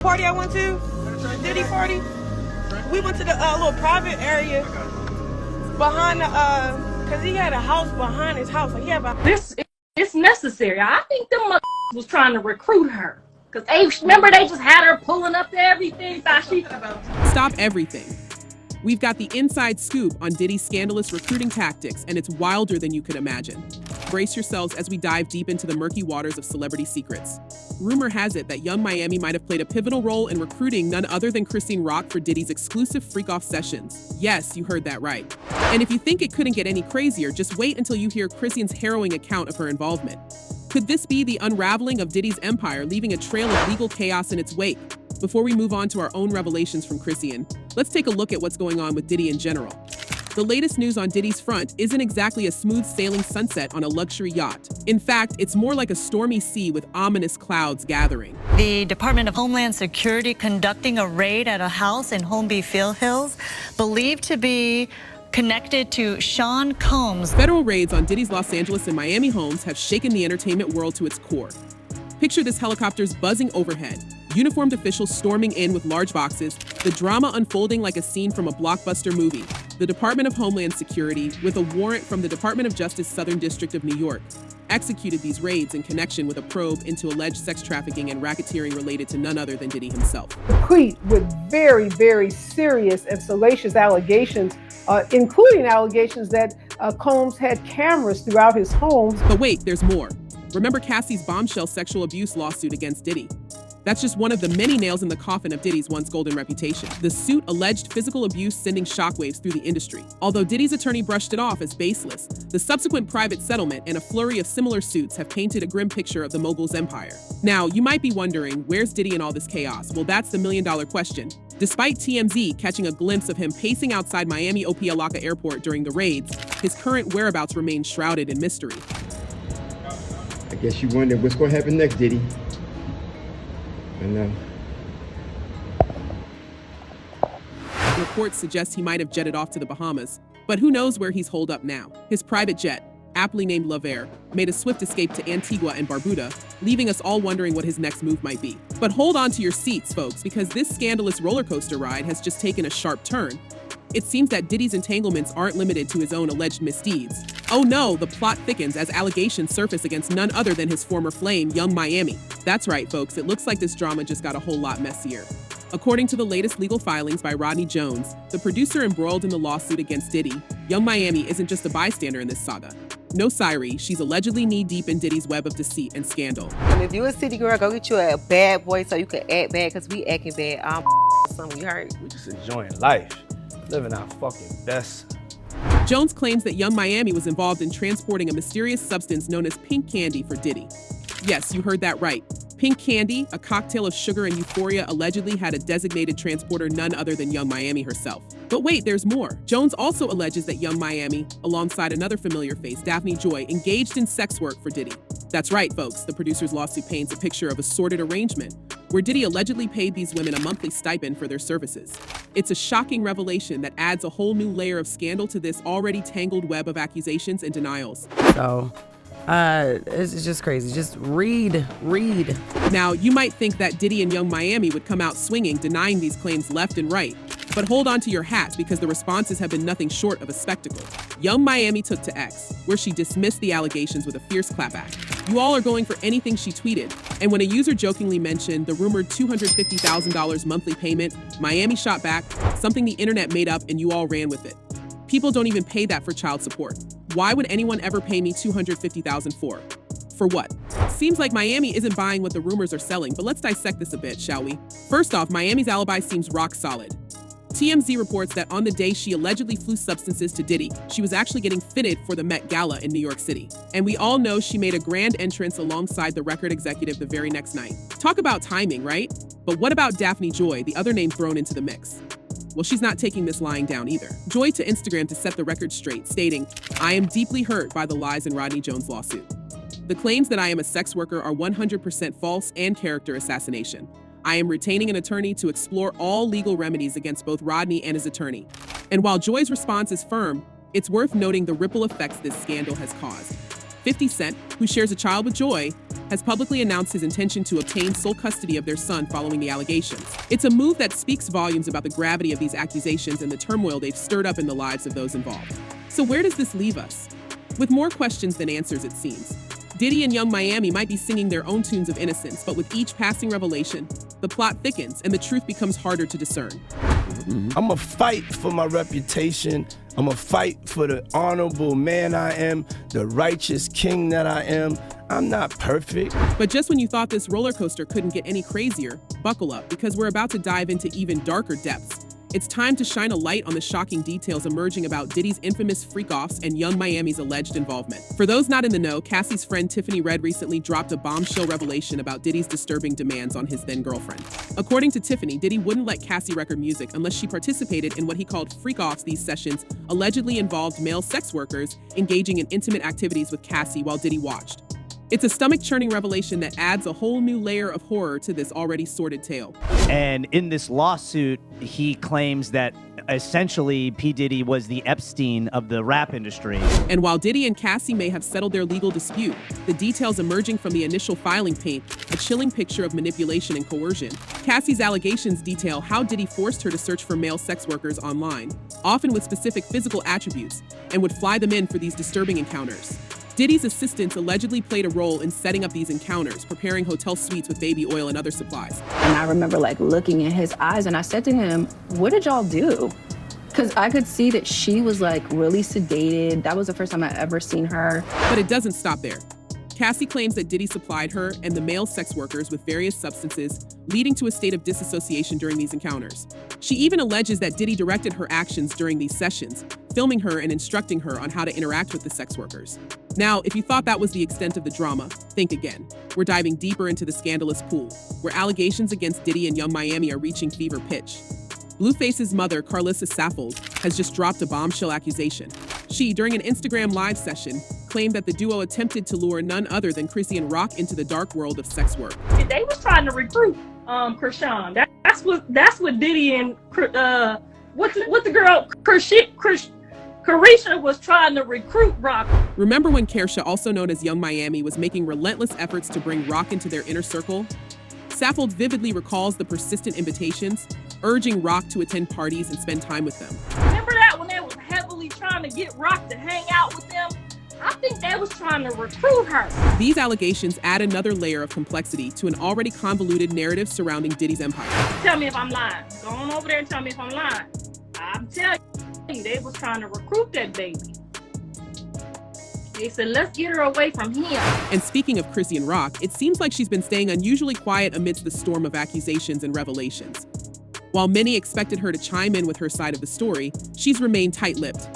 Party I went to, the Diddy party, we went to the little private area behind the, cause he had a house behind his house. Like he had It's necessary. I think them was trying to recruit her. Cause remember they just had her pulling up to everything. Stop everything. We've got the inside scoop on Diddy's scandalous recruiting tactics, and it's wilder than you could imagine. Brace yourselves as we dive deep into the murky waters of celebrity secrets. Rumor has it that yungmiami might have played a pivotal role in recruiting none other than Chrisean for Diddy's exclusive freak-off sessions. Yes, you heard that right. And if you think it couldn't get any crazier, just wait until you hear Chrisean's harrowing account of her involvement. Could this be the unraveling of Diddy's empire, leaving a trail of legal chaos in its wake? Before we move on to our own revelations from Chrisean, let's take a look at what's going on with Diddy in general. The latest news on Diddy's front isn't exactly a smooth sailing sunset on a luxury yacht. In fact, it's more like a stormy sea with ominous clouds gathering. The Department of Homeland Security conducting a raid at a house in Holmby Hills, believed to be connected to Sean Combs. Federal raids on Diddy's Los Angeles and Miami homes have shaken the entertainment world to its core. Picture this helicopters buzzing overhead, uniformed officials storming in with large boxes, the drama unfolding like a scene from a blockbuster movie. The Department of Homeland Security, with a warrant from the Department of Justice Southern District of New York, executed these raids in connection with a probe into alleged sex trafficking and racketeering related to none other than Diddy himself. Complete with very, very serious and salacious allegations, including allegations that Combs had cameras throughout his homes. But wait, there's more. Remember Cassie's bombshell sexual abuse lawsuit against Diddy? That's just one of the many nails in the coffin of Diddy's once golden reputation. The suit alleged physical abuse sending shockwaves through the industry. Although Diddy's attorney brushed it off as baseless, the subsequent private settlement and a flurry of similar suits have painted a grim picture of the mogul's empire. Now, you might be wondering, where's Diddy in all this chaos? Well, that's the million-dollar question. Despite TMZ catching a glimpse of him pacing outside Miami Opa-locka Airport during the raids, his current whereabouts remain shrouded in mystery. I guess you wonder what's going to happen next, Diddy. I know. Reports suggest he might have jetted off to the Bahamas, but who knows where he's holed up now. His private jet, aptly named L'Aver, made a swift escape to Antigua and Barbuda, leaving us all wondering what his next move might be. But hold on to your seats, folks, because this scandalous roller coaster ride has just taken a sharp turn. It seems that Diddy's entanglements aren't limited to his own alleged misdeeds. Oh no, the plot thickens as allegations surface against none other than his former flame, yungmiami. That's right, folks, it looks like this drama just got a whole lot messier. According to the latest legal filings by Rodney Jones, the producer embroiled in the lawsuit against Diddy, yungmiami isn't just a bystander in this saga. No siree, she's allegedly knee-deep in Diddy's web of deceit and scandal. If you a city girl, go get you a bad boy so you can act bad, because we acting bad. Something you heard. We just enjoying life. Living our fucking best. Jones claims that yungmiami was involved in transporting a mysterious substance known as pink candy for Diddy. Yes, you heard that right. Pink candy, a cocktail of sugar and euphoria, allegedly had a designated transporter none other than yungmiami herself. But wait, there's more. Jones also alleges that yungmiami, alongside another familiar face, Daphne Joy, engaged in sex work for Diddy. That's right, folks, the producer's lawsuit paints a picture of a sordid arrangement, where Diddy allegedly paid these women a monthly stipend for their services. It's a shocking revelation that adds a whole new layer of scandal to this already tangled web of accusations and denials. So, it's just crazy. Just read. Now, you might think that Diddy and yungmiami would come out swinging, denying these claims left and right. But hold on to your hats, because the responses have been nothing short of a spectacle. Yungmiami took to X, where she dismissed the allegations with a fierce clapback. You all are going for anything she tweeted. And when a user jokingly mentioned the rumored $250,000 monthly payment, Miami shot back, something the internet made up, and you all ran with it. People don't even pay that for child support. Why would anyone ever pay me $250,000 for? For what? Seems like Miami isn't buying what the rumors are selling, but let's dissect this a bit, shall we? First off, Miami's alibi seems rock solid. TMZ reports that on the day she allegedly flew substances to Diddy, she was actually getting fitted for the Met Gala in New York City. And we all know she made a grand entrance alongside the record executive the very next night. Talk about timing, right? But what about Daphne Joy, the other name thrown into the mix? Well, she's not taking this lying down either. Joy to Instagram to set the record straight, stating, "I am deeply hurt by the lies in Rodney Jones' lawsuit. The claims that I am a sex worker are 100% false and character assassination. I am retaining an attorney to explore all legal remedies against both Rodney and his attorney." And while Joy's response is firm, it's worth noting the ripple effects this scandal has caused. 50 Cent, who shares a child with Joy, has publicly announced his intention to obtain sole custody of their son following the allegations. It's a move that speaks volumes about the gravity of these accusations and the turmoil they've stirred up in the lives of those involved. So where does this leave us? With more questions than answers, it seems. Diddy and Yungmiami might be singing their own tunes of innocence, but with each passing revelation, the plot thickens and the truth becomes harder to discern. I'ma fight for my reputation. I'ma fight for the honorable man I am, the righteous king that I am. I'm not perfect. But just when you thought this roller coaster couldn't get any crazier, buckle up, because we're about to dive into even darker depths. It's time to shine a light on the shocking details emerging about Diddy's infamous freak-offs and Yungmiami's alleged involvement. For those not in the know, Cassie's friend Tiffany Red recently dropped a bombshell revelation about Diddy's disturbing demands on his then-girlfriend. According to Tiffany, Diddy wouldn't let Cassie record music unless she participated in what he called freak-offs. These sessions allegedly involved male sex workers engaging in intimate activities with Cassie while Diddy watched. It's a stomach-churning revelation that adds a whole new layer of horror to this already sordid tale. And in this lawsuit, he claims that essentially P. Diddy was the Epstein of the rap industry. And while Diddy and Cassie may have settled their legal dispute, the details emerging from the initial filing paint a chilling picture of manipulation and coercion. Cassie's allegations detail how Diddy forced her to search for male sex workers online, often with specific physical attributes, and would fly them in for these disturbing encounters. Diddy's assistants allegedly played a role in setting up these encounters, preparing hotel suites with baby oil and other supplies. And I remember looking in his eyes and I said to him, what did y'all do? Because I could see that she was really sedated. That was the first time I ever seen her. But it doesn't stop there. Cassie claims that Diddy supplied her and the male sex workers with various substances, leading to a state of disassociation during these encounters. She even alleges that Diddy directed her actions during these sessions, filming her and instructing her on how to interact with the sex workers. Now, if you thought that was the extent of the drama, think again. We're diving deeper into the scandalous pool, where allegations against Diddy and Yungmiami are reaching fever pitch. Blueface's mother, Carlissa Saffold, has just dropped a bombshell accusation. She, during an Instagram live session, claimed that the duo attempted to lure none other than Chriseanrock into the dark world of sex work. They was trying to recruit Chrisean. That's what Diddy and what the girl caresha was trying to recruit Rock. Remember when Caresha, also known as Yungmiami, was making relentless efforts to bring Rock into their inner circle? Saffold vividly recalls the persistent invitations, urging Rock to attend parties and spend time with them. Remember that when they were heavily trying to get Rock to hang out with them? I think they was trying to recruit her. These allegations add another layer of complexity to an already convoluted narrative surrounding Diddy's empire. Tell me if I'm lying. Go on over there and tell me if I'm lying. I'm telling you, they was trying to recruit that baby. They said, let's get her away from him. And speaking of Chriseanrock, it seems like she's been staying unusually quiet amidst the storm of accusations and revelations. While many expected her to chime in with her side of the story, she's remained tight-lipped.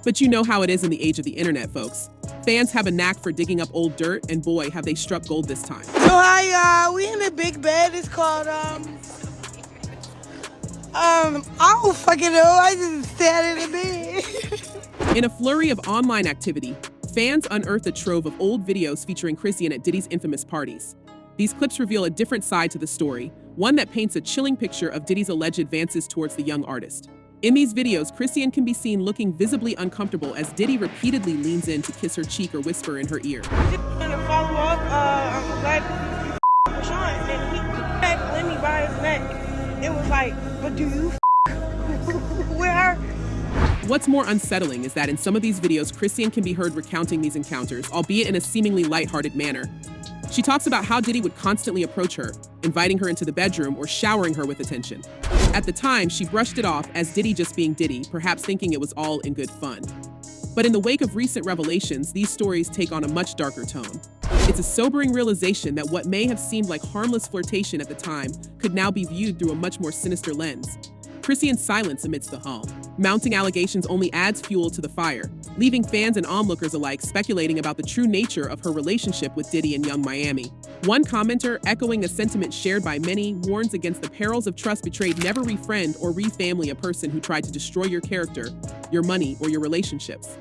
But you know how it is in the age of the internet, folks. Fans have a knack for digging up old dirt, and boy, have they struck gold this time. So hi, we in a big bed. It's called, I don't fucking know. I just sat in the bed. In a flurry of online activity, fans unearthed a trove of old videos featuring Chrisean at Diddy's infamous parties. These clips reveal a different side to the story, one that paints a chilling picture of Diddy's alleged advances towards the young artist. In these videos, Chrisean can be seen looking visibly uncomfortable as Diddy repeatedly leans in to kiss her cheek or whisper in her ear. Just gonna follow up, I'm glad you Chrisean, and he grabbed Lenny by his neck. It was like, but do you with her? What's more unsettling is that in some of these videos, Chrisean can be heard recounting these encounters, albeit in a seemingly lighthearted manner. She talks about how Diddy would constantly approach her, inviting her into the bedroom or showering her with attention. At the time, she brushed it off as Diddy just being Diddy, perhaps thinking it was all in good fun. But in the wake of recent revelations, these stories take on a much darker tone. It's a sobering realization that what may have seemed like harmless flirtation at the time could now be viewed through a much more sinister lens. Chrisean's silence amidst the hum. Mounting allegations only adds fuel to the fire, leaving fans and onlookers alike speculating about the true nature of her relationship with Diddy and Yungmiami. One commenter, echoing a sentiment shared by many, warns against the perils of trust betrayed. Never refriend or refamily a person who tried to destroy your character, your money, or your relationships.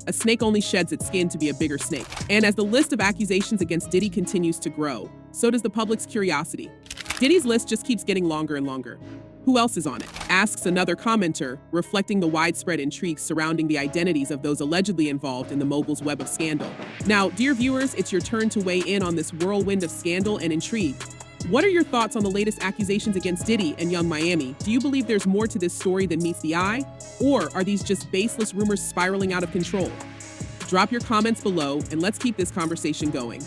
A snake only sheds its skin to be a bigger snake. And as the list of accusations against Diddy continues to grow, so does the public's curiosity. Diddy's list just keeps getting longer and longer. Who else is on it? Asks another commenter, reflecting the widespread intrigue surrounding the identities of those allegedly involved in the mogul's web of scandal. Now, dear viewers, it's your turn to weigh in on this whirlwind of scandal and intrigue. What are your thoughts on the latest accusations against Diddy and yungmiami? Do you believe there's more to this story than meets the eye? Or are these just baseless rumors spiraling out of control? Drop your comments below and let's keep this conversation going.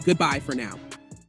Goodbye for now.